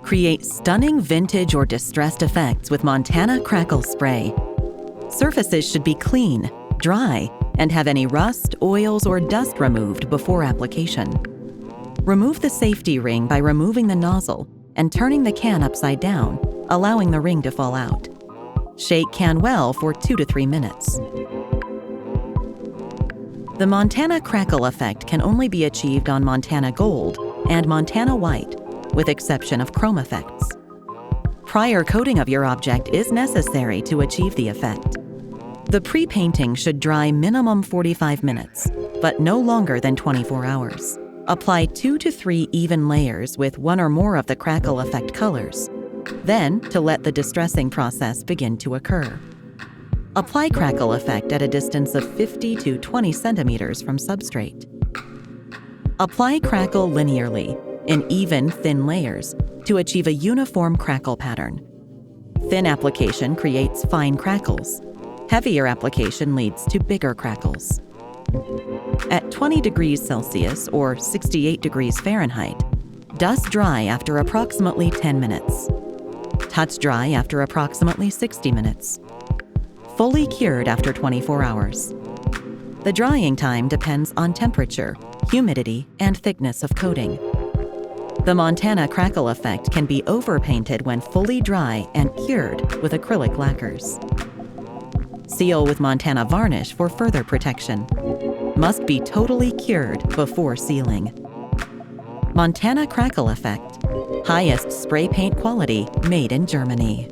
Create stunning vintage or distressed effects with Montana Crackle Spray. Surfaces should be clean, dry, and have any rust, oils, or dust removed before application. Remove the safety ring by removing the nozzle and turning the can upside down, allowing the ring to fall out. Shake can well for 2 to 3 minutes. The Montana Crackle effect can only be achieved on Montana Gold and Montana White, with exception of chrome effects. Prior coating of your object is necessary to achieve the effect. The pre-painting should dry minimum 45 minutes, but no longer than 24 hours. Apply 2 to 3 even layers with 1 or more of the Crackle effect colors, then to let the distressing process begin to occur. Apply Crackle effect at a distance of 50 to 20 centimeters from substrate. Apply Crackle linearly, in even, thin layers, to achieve a uniform crackle pattern. Thin application creates fine crackles. Heavier application leads to bigger crackles. At 20 degrees Celsius or 68 degrees Fahrenheit, dust dry after approximately 10 minutes. Touch dry after approximately 60 minutes. Fully cured after 24 hours. The drying time depends on temperature, humidity, and thickness of coating. The Montana Crackle effect can be overpainted when fully dry and cured with acrylic lacquers. Seal with Montana varnish for further protection. Must be totally cured before sealing. Montana Crackle effect. Highest spray paint quality made in Germany.